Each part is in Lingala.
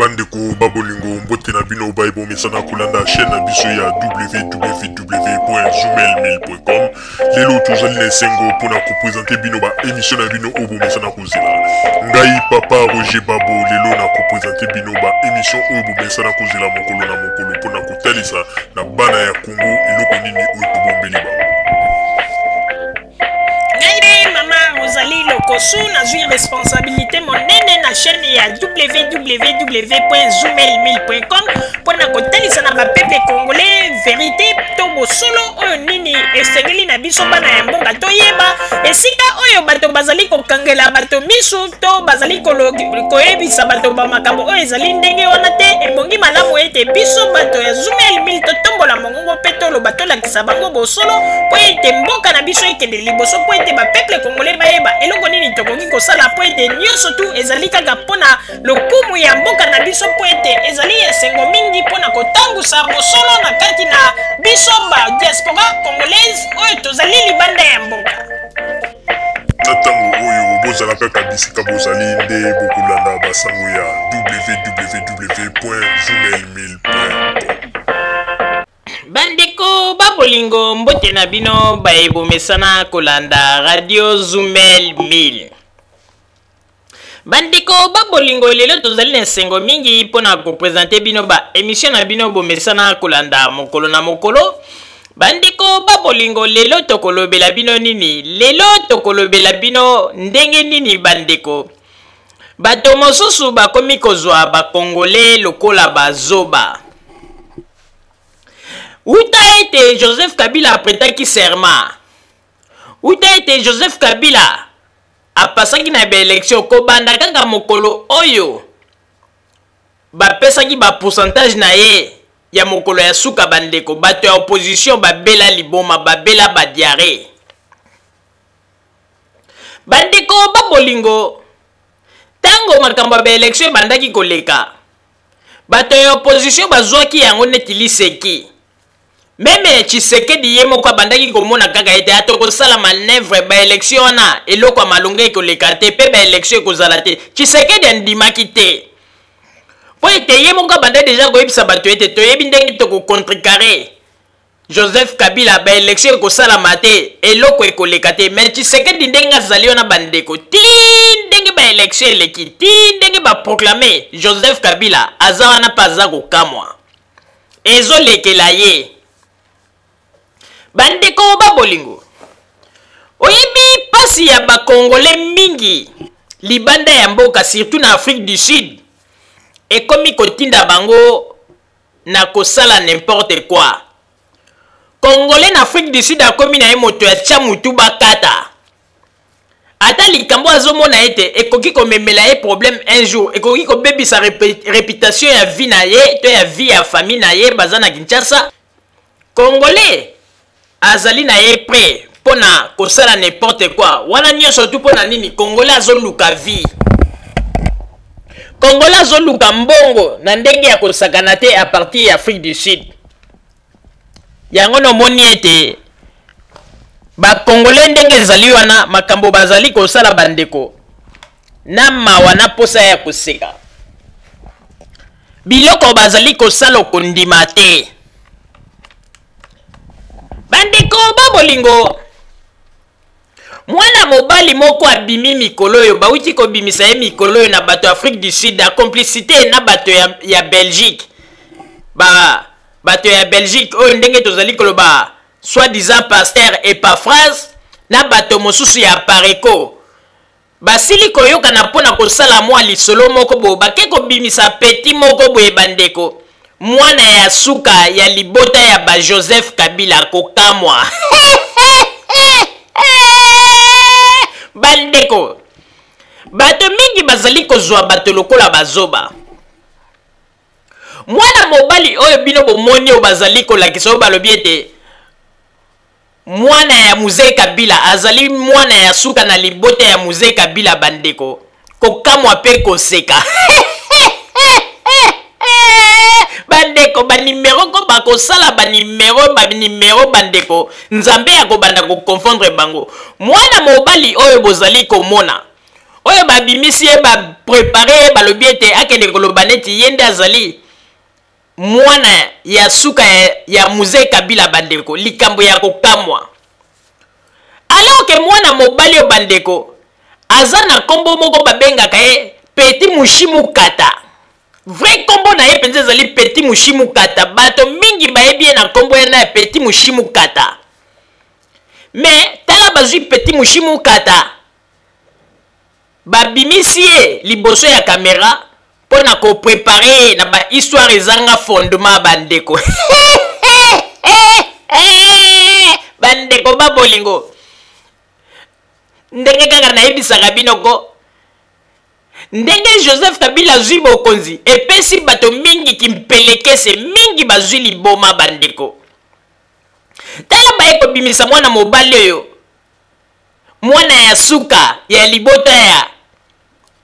Bandeko babolingo mbote na bino baibo mesana kulanda chaîne na biso ya www.zoomelmail.com. Lelo tozali na sengo pona ko présenter bino ba émission na bino obo mesana kozela. Ngai papa Roger Babo lelo na ko présenter bino ba émission obo mesana kozela mokolo na mokolo pona ko talisa na bana ya Congo eloko nini oyo tobombeli ba. Rosalie Lokosu na zui responsabilité monene na chaîne ya www.zoomelmail.com pour na kotalisa na bapeple congolais vérité to bosolo oyo nini esengeli na biso bana ya mboka toyeba esika oyo bato bazali kokangela bato misu to bazali koyebisa bato bamakambo oyo ezali ndenge wana te ebongi malamu ete biso bato ya Zoomelmail totombola mongongo mpe toloba tolakisa bango bosolo po ete mboka na biso ekende liboso po ete bapeple congolais bayeba eloko nini tokoki kosala po ete nyonso tu ezali kaka mpona lokumu ya mboka na biso po ete ezali esengo mingi mpona kotangusa bosolo na kati na biso ba diaspora congolaise oyo tozali libanda ya mboka. Na ntango oyo bozala kaka bisika bozali nde bokolanda basango ya www.zoomelmail.com. Bandeko babolingo mbote na bino baebomesana kolanda radio Zoomelmail. Bandeko babolingo lelo tozali na sengo mingi pona ko présenter bino ba émission na bino bomesana kolanda mokolo na mokolo. Bandeko babolingo lelo tokolobela bino nini? Lelo tokolobela bino ndenge nini bandeko? Bato mosusu bakomi kozwa ba Congolais lokola bazoba. Uta ete Joseph Kabila apretaki serment. Uta ete Joseph Kabila apasaki na ba élection ko banda kaka mokolo oyo bapesaki ba pourcentage na ye ya mokolo ya suka bandeko bato ya opposition babela liboma babela badiare. Bandeko babolingo tango makambo ba élection bandaki koleka bato ya opposition bazwaki yango neti liseki. Meme Tshisekedi ye moko bandaki komona kaka ete atokosala manœuvre ba élection wana eloko malonga ekoleka te pe ba élection ekozala te. Tshisekedi andimaki te. Po ete ye moko banda deja koyebisa bato ete toyebi ndenge toko contrecarrer Joseph Kabila ba élection ekosalama te eloko ekoleka te. Mais Tshisekedi ndenge azali wana bandeko ti ndenge ba élection eleki ti ndenge ba proclamer Joseph Kabila aza wana paza kokamwa ezolekela ye. Bandeko babolingo oyebi pasi ya ba Congolais mingi libanda ya mboka surtout na Afrique du Sud ekomi kotinda bango na kosala n'importe quoi. Congolais na Afrique du Sud akomi na ye moto ya tia mutu bakata ata likambo azomona ete ekoki komemela ye problème un jour ekoki kobebisa réputation ya vie na ye to ya vie ya famille na ye baza na Kinshasa. Congolais azali na ye prêt pona kosala n'importe quoi wana nyonso tu pona nini Congolais azoluka vie. Congolais azoluka mbongo na ndenge ya kosakana te a partir ya Afrique du Sud. Yango nomoni ete ba Congolais ndenge ezali wana makambo bazali kosala bandeko na mawa na posa ya koseka biloko bazali kosala okondima te. Bandeko babolingo mwana mobali moko abimi mikolo oyo bauti kobimisa ye mikolo oyo na bato Afrique du Sud na complicité na bato ya Belgique bato ya Belgique oyo ndenge tozali koloba soi-disant pasteur Epaphras na bato mosusu ya Pareko basili koyoka na pona kosala mwa lisolo moko bo bake kobimisa petit moko boye bandeko mwana ya suka ya libota ya ba Joseph Kabila kokamwa. Bandeko bato mingi bazali kozwa bato lokola bazoba. Mwana mobali oyo bino bomoni oyo bazali kolakisa oyo balobi ete mwana ya Mzee Kabila azali mwana ya suka na libota ya Mzee Kabila bandeko kokamwa pe koseka. Bandeko banimero ko bakosala banimero bandeko nzambe ya kobanda ko confondre bango. Mwana mobali oyo bozali komona oyo babimisi ye baprepare balobi ete akende koloba neti ye nde azali mwana ya suka ya Mzee Kabila bandeko likambo ya kokamwa. Alors que mwana mobali yo bandeko aza na kombo moko babengaka ye Petit Mushimu Kata. Vrai kombo na ye penza ezali Petit Mushimu Kata. Bato mingi bayebi ye na kombo ye na Petit Mushimu Kata. Mais tala bazwi Petit Mushimu Kata babimisi ye liboso ya kamera pona ko préparer na ba histoire ezanga fondement bandeko. Bandeko babolingo ndenge kaka nayebisaka bino ko ndenge Joseph Kabila azwi bokonzi epesi bato mingi kimpelekese mingi bazwi liboma bandeko. Tala baye kobimisa mwana mobali oyo mwana ya suka ya libota ya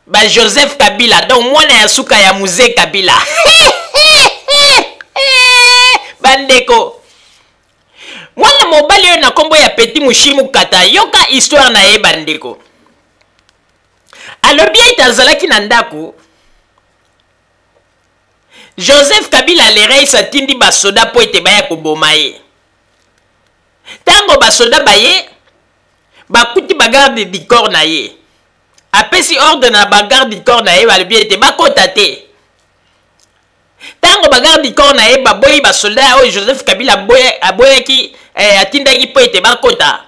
ba Joseph Kabila, donc mwana ya suka ya Mzee Kabila. Bandeko mwana mobali oyo na kombo ya Petit Mushimu Kata yoka histoire na ye bandeko. Alobi ete azalaki na ndako Joseph Kabila lerei atindi basoda po ete baya koboma ye. Tango basoda baye bakuti bagarde du corps na ye apesi ordre na bagarde du corps na ye balobi ete bakota te. Tango bagarde du corps na ye baboyi basoldat oyo Joseph Kabila aboyaki atindaki po ete bakota.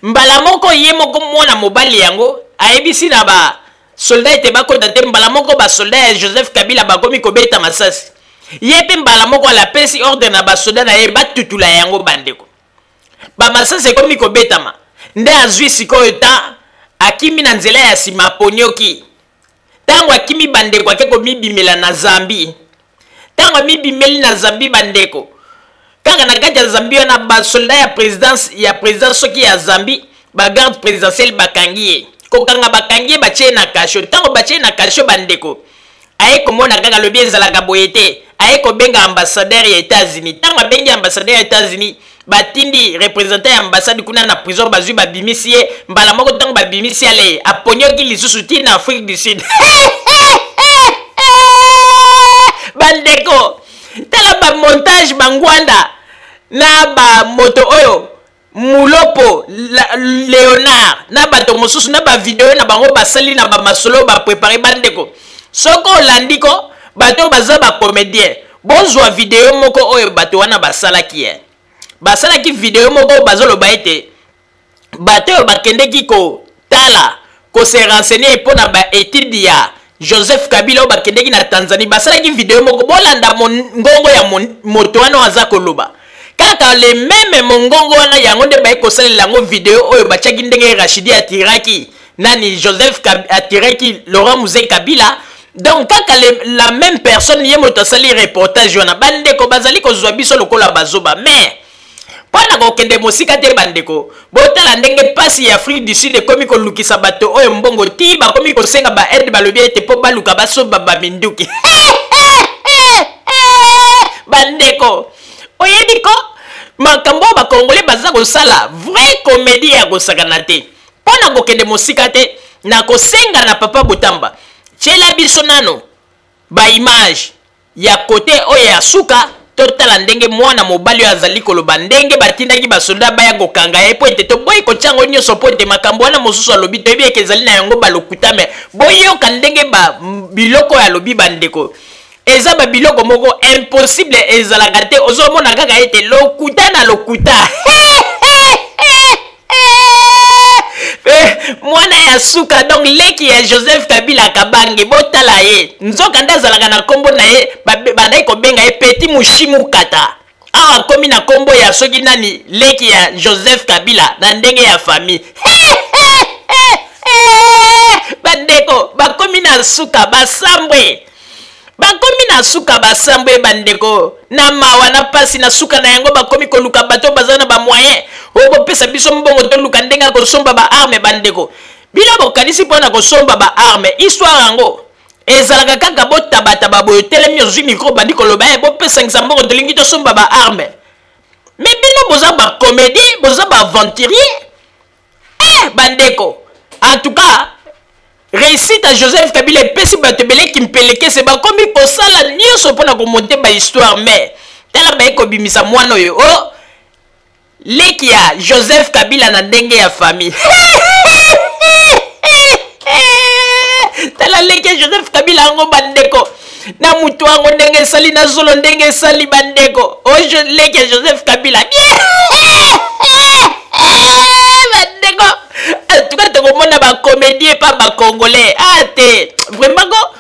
Mbala moko ye moko mwana mobali yango ayebisi na ba soldat ete bakota te. Mbala moko basoldat ya Joseph Kabila bakomi kobeta masasi ye pe mbala moko alapesi ordre na basoldat na ye batutula yango bandeko. Bamasasi ekomi kobetama nde azwi sikoyo ta akimi na nzela ya sima ponyoki. Tango akimi bandeko ake komibimela na Zambi. Tango mibimeli na Zambi bandeko kaka na kati ya Zambi wana basoldat ya présidence soki ya Zambi bagarde présidentielle bakangi ye kokanga bakangi ye batie na kasho. Tango batie na kasho bandeko aye komona kaka lobi ezalaka boye te aye kobenga ambassadeur ya États-Unis. Tango abengi ambassadeur ya États-Unis batindi représentant ya ambassade kuna na prison bazwi babimisi ye mbala moko tango babimisi ale aponyoki lisusu ti na Afrique du Sud. Bandeko tala ba montage bangwanda na ba moto oyo Mulopo Léonard na bato mosusu na ba video na bango basali na ba masolo ba préparer bandeko soko landiko bato baza ba comédien bozwa video moko oyo bato wana basalaki ye. Basalaki video moko bazoloba ete bato oyo bakendeki ko tala ko se renseigner mpona ba étude ya Joseph Kabila oyo bakendeki na Tanzanie. Basalaki video moko bolanda ngongo ya moto wana aza koloba kaka le meme mongongo wana yango nde baye kosalela yango video oyo batiaki ndenge Rachidi atiraki nani Joseph atiraki Laurent Mzee Kabila. Donc kaka la même personne ye moto asali reportage wana bandeko bazali kozwa biso lokola bazoba. Mais pona kokende mosika te bandeko botala ndenge pasi ya Afrique du Sud ekomi kolukisa bato oyo mbongo ti bakomi kosenga ba aide balobi ete po baluka basoba baminduki. Bandeko oyebi ko makambo bakongole baza kosala vrai comédie ya kosakana te. Pona kokende mosika te na kosenga na papa Botamba tiela biso nano ba image ya kote oyo ya suka totala ndenge mwana mobali oyo azali koloba ndenge batindaki basolda baya kokanga ye po ete toboyi kotyango nyonso po ete makambo wana mosusu alobi toyebi eke ezali na yango balokuta me boyoka ndenge biloko oyo alobi bandeko eza babiloko moko impossible ezalaka te ozomona kaka ete lokuta na lokuta. Mwana ya suka donc leki ya Joseph Kabila kabange botala ye nzoka nda zalaka na kombo na ye bandai kobenga ye Petit Mushimu Kata awa komi na kombo ya soki nani leki ya Joseph Kabila na ndenge ya famille. Bandeko bakomi na suka basambwe bakomi na suka basambwe bandeko na mawa na pasi na suka na yango bakomi koluka bato bazana ba moyen obo pesa biso mbongo to luka ndenga ko somba ba arme bandeko bila bokanisi pona ko somba ba arme histoire yango ezalaka kaka botabata baboyo telemi ozwi micro bandi koloba e bo pesa ngisa mbongo to lingi to somba ba arme mais bino boza ba comédie boza ba aventurier bandeko en tout cas réussite à Joseph Kabila epesi bato ebele kimpeleke se bakomi kosala nyonso mpona komonte bahistoire mais tala baye kobimisa mwana oyo o leki ya Joseph Kabila na ndenge ya famille tala leki ya Joseph Kabila yango bandeko na mutu wango ndenge esali na zolo ndenge esali bandeko o leki ya Joseph Kabila bandeko tuka tokomona bacomédie pa bacongolais ate vraiment ko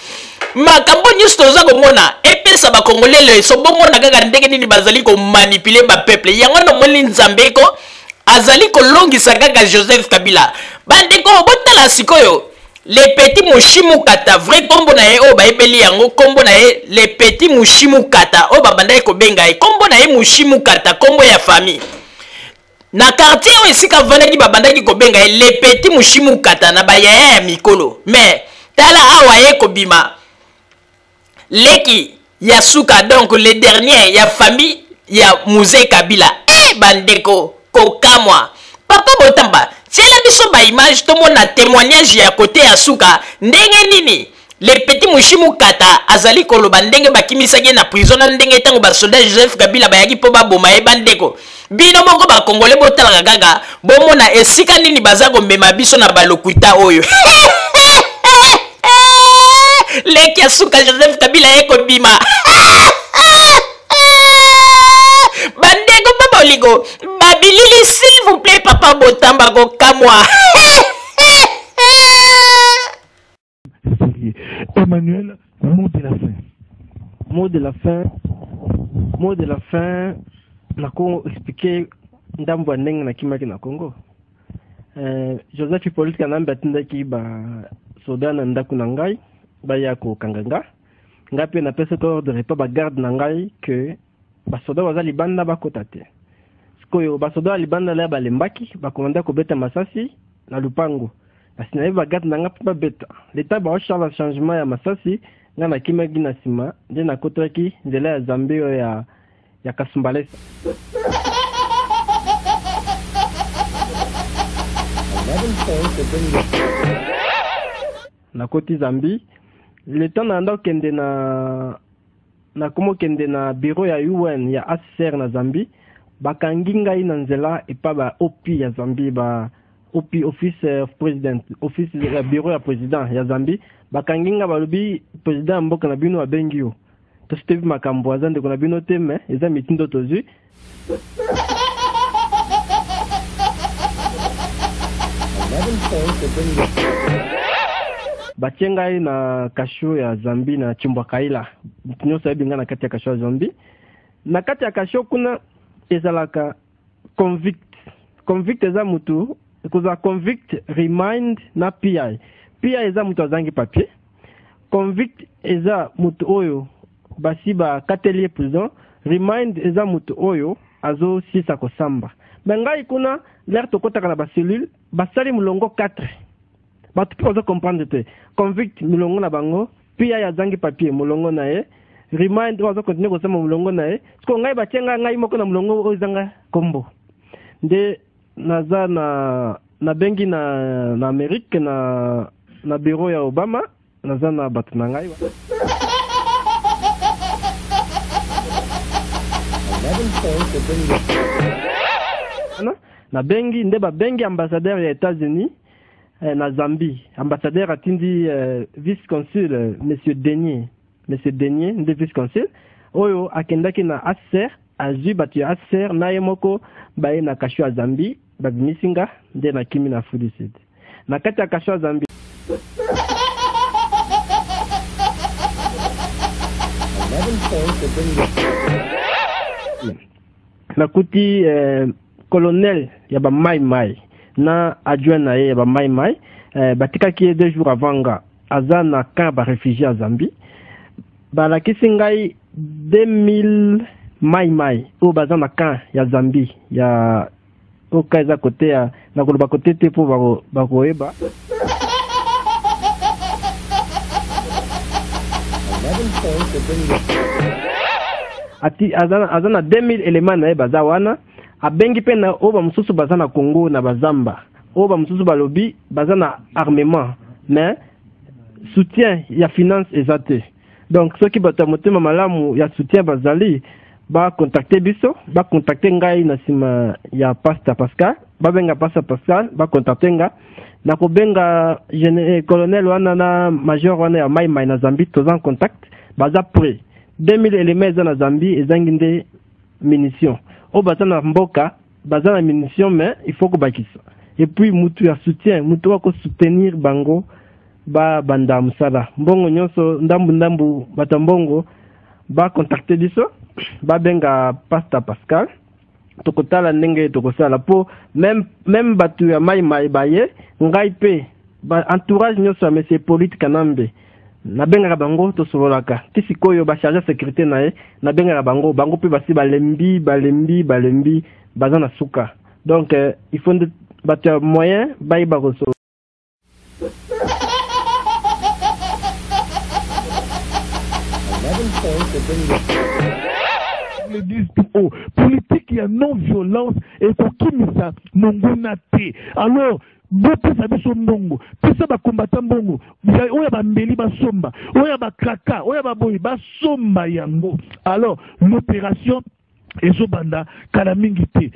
makambo nyonso toza komona epesa bacongolais leso bomona kaka ndenge nini bazali komanipule bapeuple yango nomoni nzambe ko azali kolongisa kaka Joseph Kabila bandeko botala sikoyo le petit Mushimu Kata vrai kombo na ye o bayebeli yango kombo na ye le petit Mushimu Kata o babandaki kobenga ye kombo na ye Mushimu Kata kombo ya famille na quartier o esika vandaki babandaki kobenga ye le petit Mushimu Kata na bayaya ya mikolo mais tala awa ye kobima leki ya suka donc le dernier ya famille ya Mzee Kabila bandeko kokamwa papa botamba tiela biso ba image tomona témoignage ya côté ya suka ndenge nini le petit Mushimu Kata azali koloba ndenge bakimisaki na prison na ndenge tango ba soldat Joseph Kabila bayaki po baboma ye bandeko bino moko ba congolais botalaka kaka bomona esika nini baza komema biso na balokuta oyo leki ya suka Joseph Kabila ye kobima bandeko baboligo babilili s'il vous plaît papa botamba kokamwa Emmanuel, mot de la fin. Mot de la fin. Mot de la fin. Nako expliquer ndambo ya ndenge na kimaki na Congo. Joseph Hippolyte Kanambe atindaki ba soda na ndako na ngai ba ya ko kanganga. Ngapi na pesa ko ordre pa ba garde na ngai que ba soda waza libanda ba kotate. Sikoyo ba soda libanda la ba lembaki ba komanda ko beta masasi na lupango. Asinaye ba garde na ngapi ba beta. L'état ba ochala changement ya masasi nga na kimaki na sima nde na kotaki nzela ya Zambia ya Kasumbalesa. Na koti Zambi le temps na ndo kende na komo kende na bureau ya UN ya ACR na Zambi bakangi ngai na nzela epa ba OPI ya Zambi ba OPI office of president office ya bureau ya president ya Zambi bakangi nga balobi president mboka na bino abengi yo to stevi makambo azande kuna bino teme eza mitindo tozwi Bachengai na kasho ya Zambi na chumba kaila nyonso ebinga na kati ya kasho ya Zambi na kati ya kasho kuna ezalaka convict eza mutu kuza convict remind na PI eza mutu azangi papier convict eza mutu oyo basi ba katelier prison remind eza mutu oyo azo sisa kosamba bengai kuna l'air tokotaka na ba cellule basali mulongo 4 batu pe ozo comprendre te convict mulongo na bango pia ya zangi papier mulongo na ye remind ozo continue kosamba mulongo na ye siko ngai bachenga ngai moko na mulongo oyo zanga kombo nde naza na bengi na Amerique na bureau ya Obama naza na batu na ngai na bengi nde ba bengi ambassadeur ya États-Unis na Zambie ambassadeur atindi vice consul monsieur Denier nde vice consul oyo akendaki na ACR azwi batu ya ACR na ye moko baye na kasho ya Zambie babimisinga nde na kimi na Afrique du Sud na kati ya kasho ya Zambie nakuti colonel ya ba mai na adjoint na ye ya ba mai batikaki 2 jours avant nga aza na camp ba réfugié à Zambie balakisi ngai 2000 mai o baza na camp ya Zambie ya okaza kote ya na koloba kote te po bakoyeba ati azana 2000 éléments na ye baza wana abengi pe na oba mususu baza na Congo na bazamba oba mususu balobi baza na armement mais soutien ya finance ezate. Donc ceux qui bata motema malamu ya soutien bazali ba contacter biso, ba contacter ngai na sima ya Pastor Pascal, ba benga Pastor Pascal, ba contacter nga na ko benga colonel wana na major wana ya mai na Zambie tous en contact, baza prêt 2000 éléments na Zambie ezanginde munitions. O bata na mboka baza na munitions mais il faut que bakisa. Et puis mutu ya soutien, mutu wa ko soutenir bango ba banda musala. Mbongo nyonso ndambu batambongo ba contacter biso, ba benga Pastor Pascal. Tokotala ndenge tokosala po même batu ya mai baye ngai pe ba entourage nyonso ya monsieur Polite Kanambe. Na benga bango to sololaka. Tisi koyo ba chargé sécurité nae na benga bango pe basi balembi bazana suka. Donc il faut batu moyen bayi ba reso. Le disent tout haut. Politique, il y a non-violence et pour qui ça mongona te. Alors, beaucoup ça biso mbongo. Tout ça ba combattant mbongo. Oya ba mbeli ba somba. Oya ba kraka. Oya ba boy ba somba yango. Alors, l'opération ezo banda kala mingi te.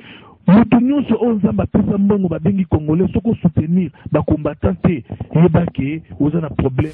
Mutu nyonso oyo nzambe apesa mbongo babengi congolais soko soutenir ba combattant te. Yeba ke oza na problème.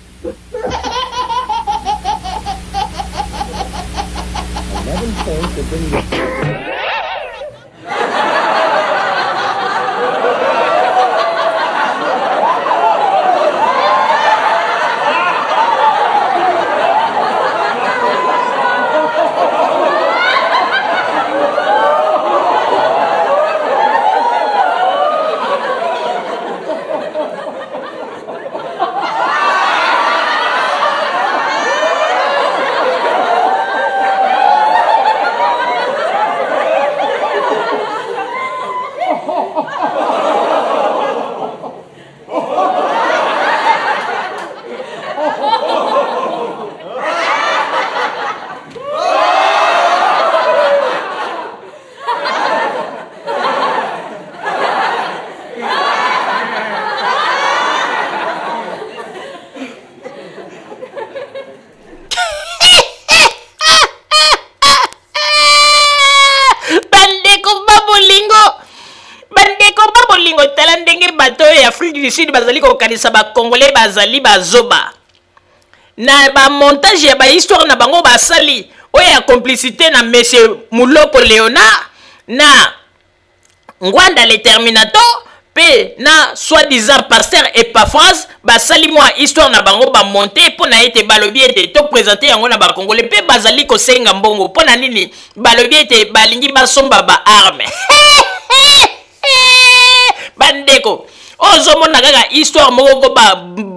Afrique du Sud bazali ko kanisa ba Congolais bazali bazoba na ba montage ya ba histoire na bango basali oya complicité na monsieur Muloko Léonard na Ngwanda le Terminator pe na soi-disant pasteur Epaphras basali moi histoire na bango ba monter pour na ete balobi ete to présenter yango na ba Congolais pe bazali ko senga mbongo pour na nini balobi ete balingi basomba ba arme bandeko ozomona kaka histoire moko ba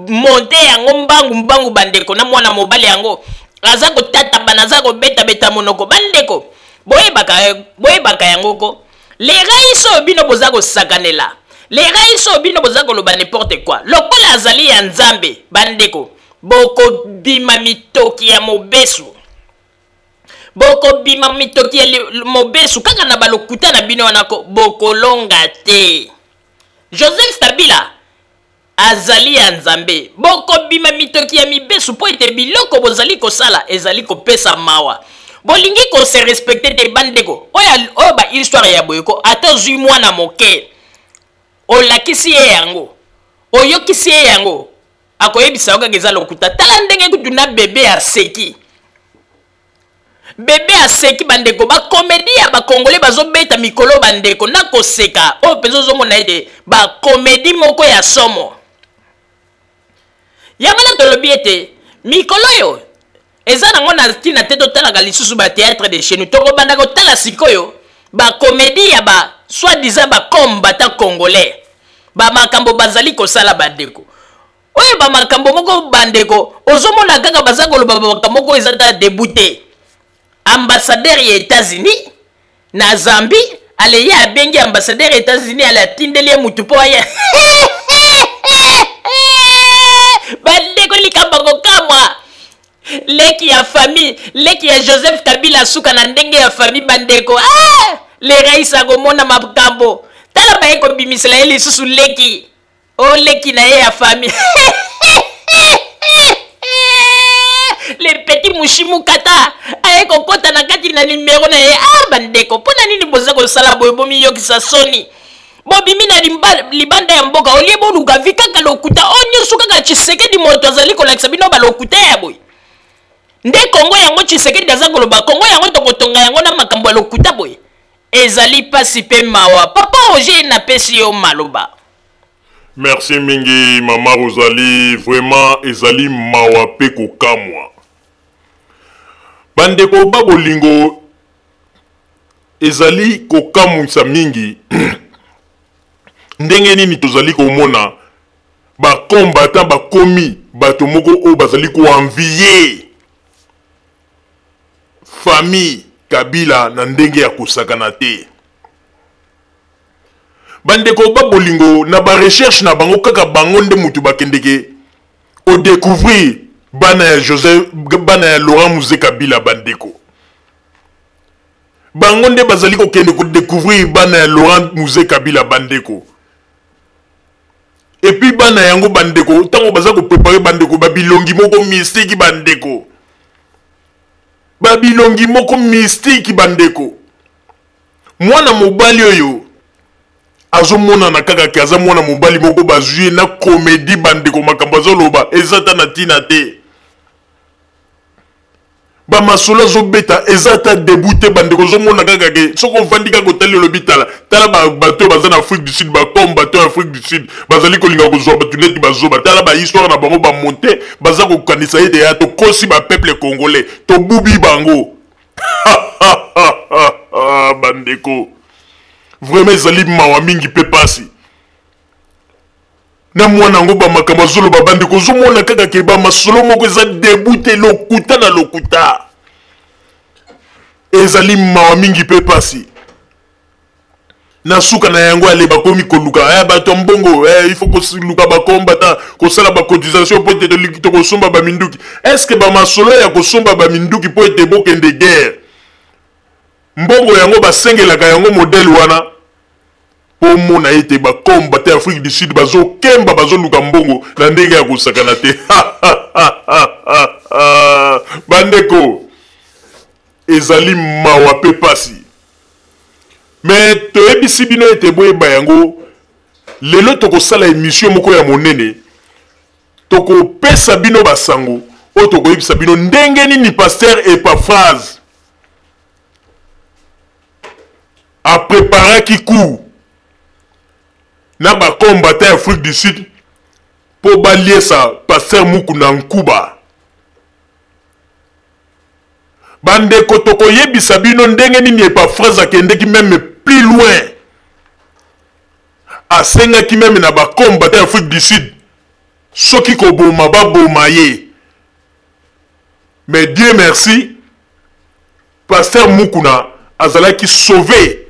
monte yango mbangu bandeko na mwana mobali yango aza kotata banaza ko beta monoko bandeko boyebaka yango ko les raiso bino boza ko sakanela les raiso bino boza ko loba n'importe quoi lokola azali ya nzambe bandeko boko bima mitoki ya mobesu kaka na balokuta na bino wanako boko longa te. Joseph Kabila azali ya nzambe boko bima mitoki ya mibesu po ete biloko bozali kosala ezali kopesa mawa bolingi ko se respecter te bandeko oya ba histoire ya boyeko ata zui mwana moke olakisi ye yango oyokisi ye yango akoyebisa oka geza lokuta tala ndenge kutuna bebe aseki bandeko ba comédie ya ba Congolais bazobeta mikolo bandeko na koseka o pezo zomona ete ba comédie moko ya somo yamana tolobi ete mikolo yo eza nango na tina te totalaka lisusu ba théâtre de chez nous toko banda kotala sikoyo ba comédie ya ba soi-disant ba combattant congolais ba makambo bazali kosala bandeko oyo ba makambo moko bandeko ozomona kaka baza koloba makambo moko eza ta débuté ambassadeur ya États-Unis na Zambie ale ya bengi ambassadeur ya États-Unis ala tindeli mutu po ya bandeko likamba kokamwa leki ya famille leki ya Joseph Kabila suka na ndenge ya famille bandeko le raisa gomona makambo tala ba eko bimisela ile susu leki o leki na ye ya famille le petit mushimu kata aye kokota na kati na numéro na ye bandeko pona nini boza kosala boye bomiyokisa soni bobimi na libanda ya mboka olie boluka vi kaka lokuta onyoso kaka Tshisekedi moto azali kolakisa bino balokuta ya boye nde Kongo yango Tshisekedi aza koloba Kongo yango tokotonga yango na makambo ya lokuta boye ezali pasi pe mawa papa Roger napesi yo maloba. Merci mingi Mama Rosalie, vraiment ezali mawa pe kokamwa. Bandeko babolingo ezali kokamwisa mingi ndenge nini tozali komona ba combattant bakomi bato moko o bazali ko envier famille Kabila na ndenge ya kosakana te. Bandeko babolingo na ba recherche na bango kaka bango nde mutu bakendeke o découvrir bana ya Joseph bana ya Laurent Musée Kabila bandeko. Bango nde bazali ko kende ko découvrir bana ya Laurent Musée Kabila bandeko. Et puis bana yango bandeko tango baza ko préparer bandeko babilongi moko mystique bandeko. Babilongi moko mystique bandeko. Mwana mobali oyo azomona na kaka ki aza mwana mobali moko bazui na comédie bandeko makambo azoloba ezata na tina te. Ba masolo azobeta ezata débuté bandeko zomona kaka ke soko vandi kaka kotali lobitala tala ba bato baza na Afrique du Sud ba combattant Afrique du Sud bazali kolinga kozwa batu neti bazoba tala ba histoire na bango ba monter baza ko kanisa ete ya to kosi ba peuple congolais to bubi bango. Bandeko vraiment ezali mawa mingi pe pasi na mwana ngo ba makambo zolo ba bandeko zomona kaka ke ba masolo moko eza débuté lokuta na lokuta ezali mawa mingi pe pasi na suka na yango ale bakomi koluka bato mbongo il faut ko luka ba combattant ko sala ba cotisation pour te to ko somba ba minduki est-ce que ba masolo ya ko somba ba minduki pour te bokende guerre mbongo yango basengelaka yango modèle wana po mona ete ba combattre Afrique du Sud bazo kemba bazo luka mbongo na ndenge ya kosakana te. Bandeko ezali mawa pe pasi mais toyebisi bino ete boyeba yango lelo tokosala émission moko ya monene tokopesa bino basango o tokoyebisa bino ndenge nini pasteur Epaphras a préparé qui coup na ba combattant Afrique du Sud pour balier sa pasteur Mukuna Nkuba. Bandeko tokoyebisa bino ndenge nini Epaphras akendeki même plus loin asengaki même na ba combattant Afrique du Sud soki koboma baboma ye. Mais Dieu merci pasteur Mukuna azalaki sauvé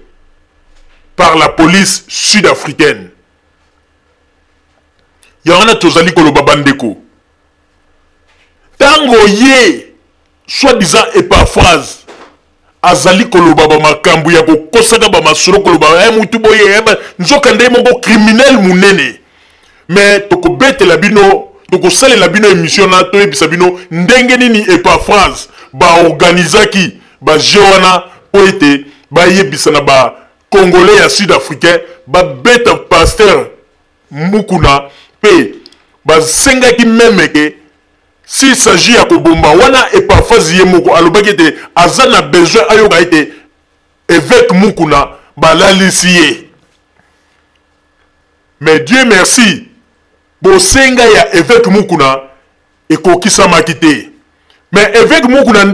par la police sud-africaine. Yana tozali koloba bandeko. Tango ye soi-disant Epaphras azali koloba ba makambu ya kokosaka ba masolo koloba mutu boye nzoka nde moko criminel munene. Mais tokobetela bino tokosalela bino émission na toyebisa bino ndenge nini Epaphras ba organizaki ba jewana po ete ba yebisa na ba Congolais ya Sud-Africain ba beta pasteur Mukuna pe ba senga ki même que s'il s'agit ya kobomba wana Epaphras ye moko alobaki te azana besoin ayoka ete évêque Mukuna ba lalisiye. Mais Dieu merci bo senga ya évêque Mukuna ekokisa makite. Mais évêque Mukuna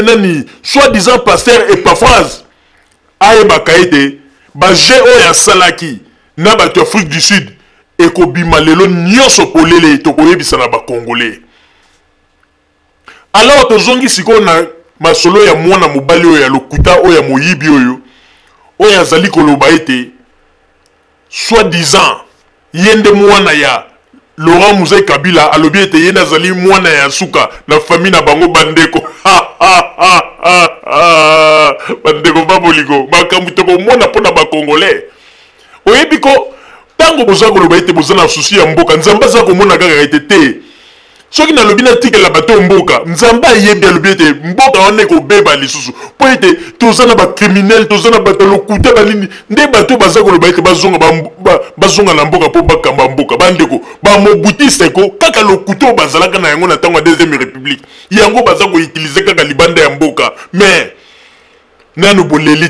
nani soi-disant pasteur Epaphras aye bakaite ba geo ya salaki na ba Afrique du Sud ekobima lelo nyonso polele tokoyebisa na ba Congolais. Alors tozongi siko na masolo ya mwana mobali oyo ya lokuta oyo ya moyibi oyo azali koloba ete soi-disant yende mwana ya Laurent Musée Kabila alobi ete yende azali mwana ya suka na famille na bango bandeko. Bandeko babolingo makambu tokomona mpona ba Congolais oyebiko tango boza koloba ete boza na susi ya mboka nzambe aza komona kaka ete te soki na lobi na tikela bato mboka nzamba yebi alobi ete mboka wana ekobeba lisusu po ete toza na bacriminel toza na bato lokuta balini nde bato baza koloba ete bazonga na mboka mpo bakamba mboka bandeko bamobutiste ko kaka lokuta oyo bazalaka na yango na ntango ya deuxième république yango baza koutilize kaka libanda ya mboka mais nanu boleli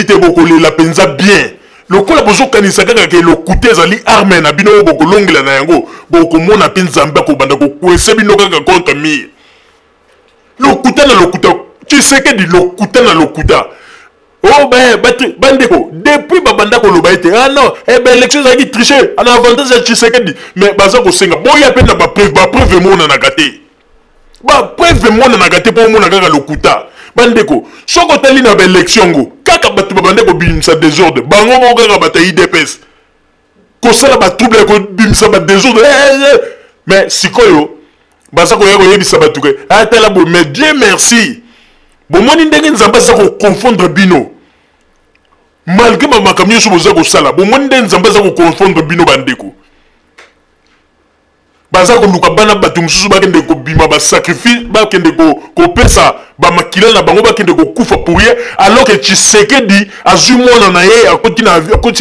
te bokolela mpenza bien lokola bozokanisa kaka ke lokuta ezali arme na bino oyo bokolongela na yango bokomona mpe nzambe akobanda kokwese bino kaka contre mire lokuta na lokuta Tshisekedi lokuta na lokuta oh bandeko depuis babanda koloba ete ah non élection ezalaki tricher ana avantage ya Tshisekedi mais baza kosenga boya mpe na bapreuve emonanaka te bapreuve emonanaka te mpo omona kaka lokuta bandeko soko otali na baélection ngo kaka bato babanda kobimisa désordre bango moko kaka bato ya IDPS kosala batrouble ya kobimisa badésordre mais sikoyo baza koya koyebisa bato ke atala bo mais Dieu merci bomoni ndenge nzambe aza koconfondre bino malgré bamakambo nyonso boza kosala bomoni ndenge nzambe aza koconfondre bino bandeko baza koluka bana bato mosusu bakende kobima basacrifice bakende kopesa bamakila na bango bakende kokufa pour ye alors que Tshisekedi azwi mwana na ye akoti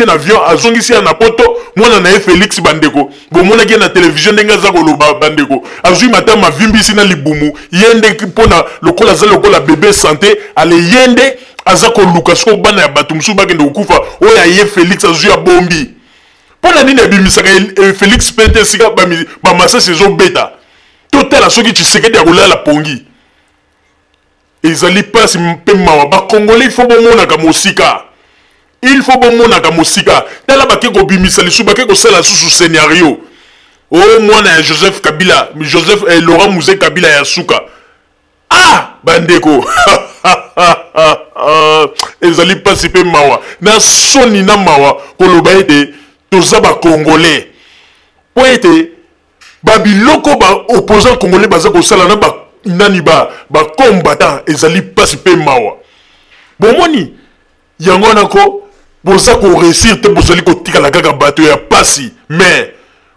na avion azongisi ya na poto mwana na ye Félix bandeko bomonaki ye na télévision ndenge aza koloba bandeko azwi mata mavimbisi na libumu yende mpona lokola aza lokola bébé santé ale yende aza koluka soko bana ya bato mosusu bakende kokufa oyo aye Félix azwi ya bombi pona nini abimisaka Félix pente sika bamasasi ezobeta totala soki Tshisekedi akolala pongi ezali pasi mpe mawa bakongole il faut bomonaka mosika tala bake kobimisa lisu bake kosala susu scénario o mwana ya Joseph Kabila Laurent Muze Kabila ya suka bandeko ezali pasi mpe mawa na soni na mawa koloba ete toza bakongolais po ete babiloko baopposant congolais baza kosala na nani bacombattant ezali pasi mpe mawa bomoni yango wana ko boza koréussir te bozali kotikala kaka bato ya pasi mais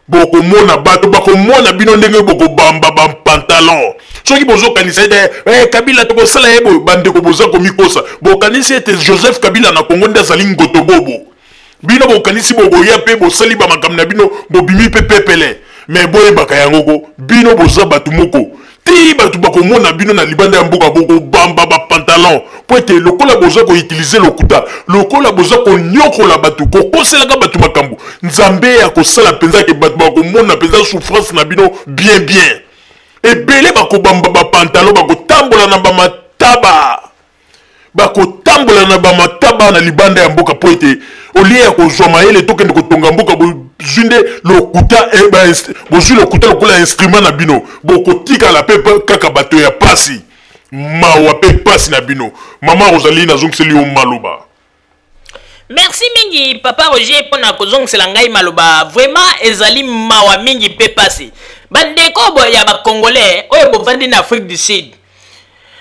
bokomona bato bakomona bino ndenge bokobamba bapantalon soki bozokanisa ete Kabila tokosala ye bandeko boza komikosa bokanisi ete Joseph Kabila na Kongo nde azali ngoto bobo bino bokanisi bokoya mpe bosali bamakambo na bino bobimi mpe pepele mais boyebaka yango ko bino boza bato moko ti bato bakomona bino na libanda ya mboka bokobamba bapantalon po ete lokola boza koutilize lokuta lokola boza konyokola bato kokoselaka bato makambo nzambe ya kosala mpenza ke bato bakomona mpenza souffrance na bino bien ebele bakobamba bapantalon bakotambola na bamataba na libanda ya mboka po ete olie ya kozwa mayele tokende kotonga mboka bozwi nde lokuta bozwi lokuta lokola instrument na bino bokotikala mpe kaka bato ya pasi mawa mpe pasi na bino mama Rosalie nazongiseli yo maloba. Merci mingi papa Roger mpona kozongisela ngai maloba vraiment ezali mawa mingi mpe pasi bandeko ya bakongolais oyo bovandi na Afrique du Sud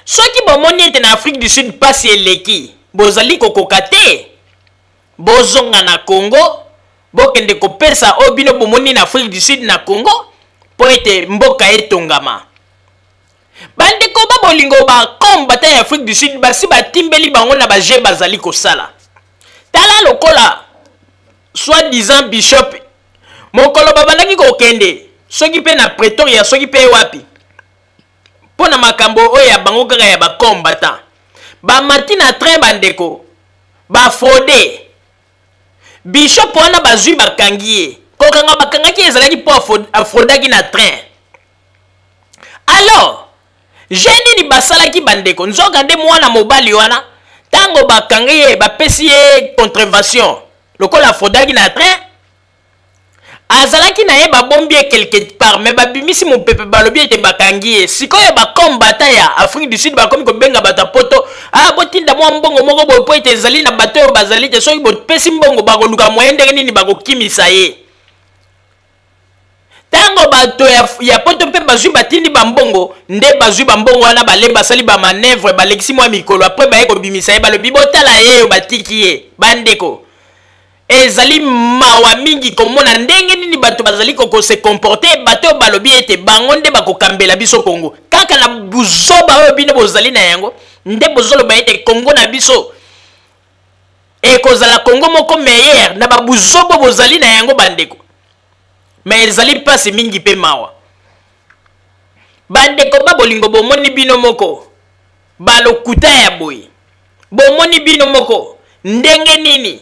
soki bomoni ete na Afrique du Sud pasi eleki bozali kokoka te bozonga na Congo bokende kopesa oyo bino bomoni na Afrique du Sud na Congo po ete mboka etongama bandeko babolingo bakombata ya Afrique du Sud basi batimbeli bango na baje bazali kosala tala lokola soi-disant bishop mokolo babandaki kokende soki pe na Pretoria soki pe wapi pona makambo oyo ya bango kaka ya bakombata bamati na train bandeko bafraude bishop wana bazwi bakangi ye kokanga bakangaki ezalaki po afraudaki na train alors jeune ni basalaki bandeko nzoka nde mwana mobali wana tango bakangi ye bapesi ye contravention lokola afraudaki na train azalaki na ye babombi ye quelque part mais babimisi mopepe balobi ete bakangi ye sikoyo bakombata ya Afrique du Sud bakomi kobenga bato poto botinda mwa mbongo moko boye po ete ezali na bato oyo bazali te soki bopesi mbongo bakoluka moyen ndenge nini bakokimisa ye tango bato ya poto mpe bazwi batindi bambongo nde bazwi bambongo wana bale basali bamanevre balekisi mwa mikolo apres baye kobimisa ye balobi botala ye oyo batiki ye bandeko ezali mawa mingi komona ndenge nini bato bazali koko se comporter bato balobi ete bango nde bakokambela biso Congo kaka na buzoba oyo bino bozali na yango nde bozoloba ete Congo na biso ekozala Congo moko meilleur na babuzobo bozali na yango bandeko mais ezali pasi mingi pe mawa bandeko babolingo bomoni bino moko balokuta ya boye bomoni bino moko ndenge nini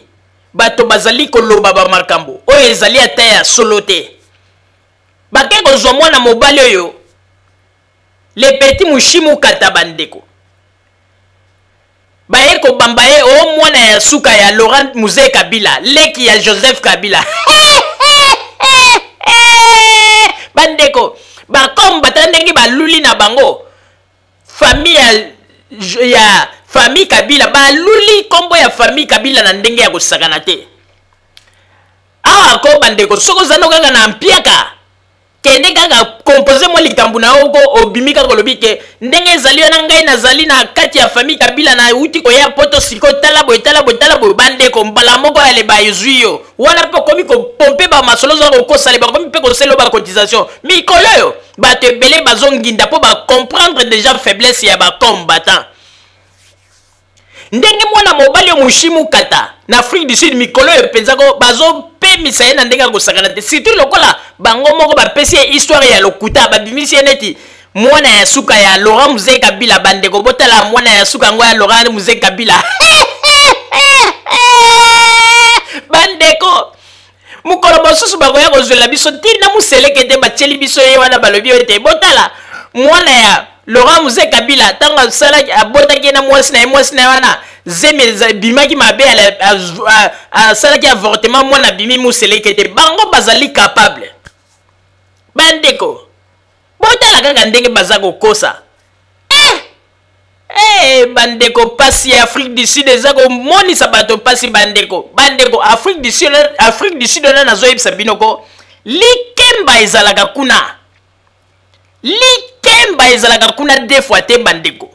bato bazali koloba ba makambo oyo ezali ata ya solo te bake kozwa mwana mobali oyo le petit mushimu kata bandeko baye kobamba ye o mwana ya suka ya Laurent Musée Kabila leki ya Joseph Kabila bandeko bakomba ndenge baluli na bango famille ya famille Kabila baluli kombo ya famille Kabila na ndenge ya kosakana te awa ko bandeko soko zano kaka na mpiaka kende kaka composer mo likambu na oko obimika kolobi ke ndenge ezali na ngai nazali na kati ya famille Kabila na uti ko ya poto siko tala boy bandeko mbala moko ale bayuyo wana pe komi ko pomper ba masolo zo ko sale ba komi pe ko selo ba cotisation mikolo yo ba te belé bazonginda po ba comprendre déjà faiblesse ya ba combattant ndenge mwana mobali mushimu kata na Afrique du Sud mikolo yo penzako bazo pe misaye na ndenge ko sakana te surtout lokola bango moko ba pesi histoire ya lokuta ba bimisi neti mwana ya suka ya Laurent Musée Kabila bandeko botala mwana ya suka ngo ya Laurent Musée Kabila bandeko mukolo mosusu bakoya kozwela biso tina muselekete bacheli biso ye wana balobi ete botala mwana ya Laurent Musée Kabila tanga sala abotaki na mwasi na wana zeme bimaki mabe a sala ki avortement mwana bimi muselekete bango bazali capable bandeko botala kaka ndenge bazako kosa bandeko pasi ya Afrique du Sud ezako moni sabato pasi bandeko Afrique du Sud na zoyebisa binoko likemba ezalaka kuna deux fois te bandeko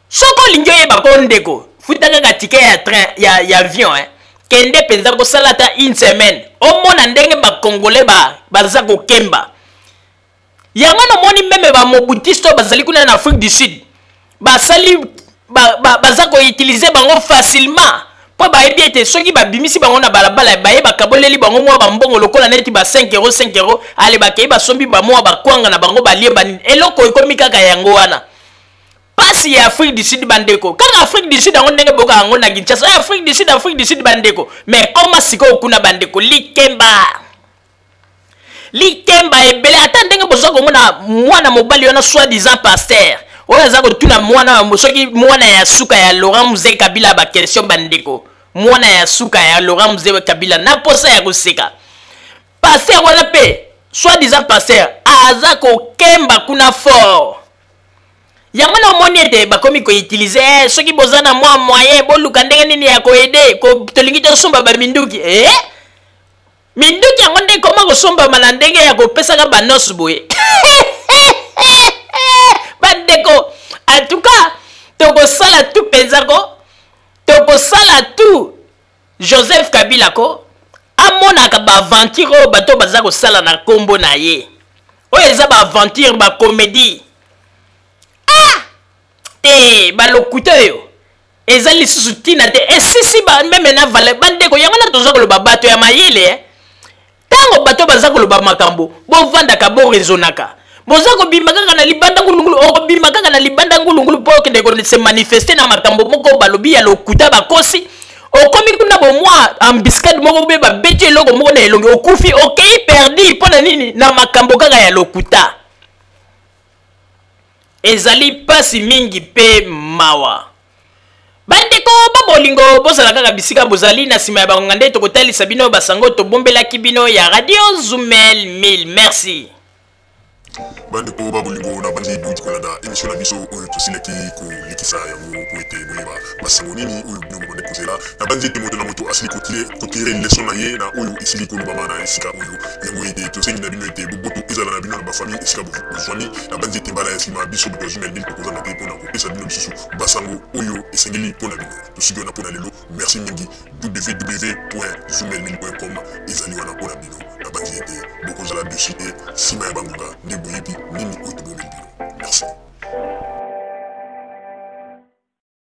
soko lingi oyeba ko ndeko futaka ka ticket ya train ya avion kende penza ko salata une semaine omona ndenge ba congolais baza ko kemba yango no moni meme ba mobutisto bazali kuna na Afrique du Sud basali baza ko utiliser bango facilement po ba ebiete soki ba bimisi bango na balabala ba yeba kaboleli bango mwa ba mbongo lokola neti ba 5 euros ale ba keba sombi ba mwa ba kwanga na bango ba lie ba eloko ekomi kaka yango wana pasi ya Afrique du Sud bandeko kaka Afrique du Sud yango ndenge boka yango na Kinshasa Afrique du Sud bandeko mais koma siko kuna bandeko likemba ebele ata ndenge bozo komona mwana mobali wana soi-disant pasteur oyo za ko tuna mwana soki mwana ya suka ya Laurent Musée Kabila ba question bandeko mwana ya suka ya Laurent Musée Kabila na posa ya koseka pasteur wana pe soi-disant pasteur aza ko kemba kuna fort yango na moni ete bakomi ko utiliser soki bozana mwa moyen boluka ndenge nini ya ko aider ko tolingi to somba ba minduki minduki yango nde koma ko somba mana ndenge ya ko pesa ka banos boye bandeko en tout cas toko sala tout penzako toko sala tout Joseph Kabila ko amona ka ba aventure bato bazako sala na kombo na ye oyo eza ba aventure ba comédie balokuta yo eza lisusu tina te esisi ba meme na vale bandeko yango na toza koloba bato ya mayele tango bato baza koloba makambo bovandaka borezonaka boza kobima kaka na libanda ngulungulu okobima kaka na libanda ngulungulu po okende ko se manifester na makambo moko balobi ya lokuta bakosi okomi kuna bomwa ambiscade moko be babeti eloko moko na elongi okufi okei perdi mpona nini na makambo kaka ya lokuta ezali pasi mingi pe mawa bandeko babolingo bozala kaka bisika bozali na sima ya bangonga nde tokotalisa bino basango tobombelaki bino ya Radio Zoomel 1000 merci bandeko babolingo na bandi duti kolanda na émission na biso oyo tosileki kolikisa yango po ete boyeba basango nini oyo bino bomande kozela na banzi ete moto na moto asili kotire leson na ye na oyo esili kolobama na esika oyo yango ete tosengi na bino ete boboto ezala na bino na bafamille esika bozwami na banzi ete mbala ya nsima biso bokozumela nini tokozanga te mpona kopesa bino lisusu basango oyo esengeli mpona bino tosiki wana mpona lelo merci mingi www.zumelmin.com ezali wana mpona bino na banzi ete bokozala dessus te nsima ya bangonga nde boyebi nini oyo tobomeli bino merci.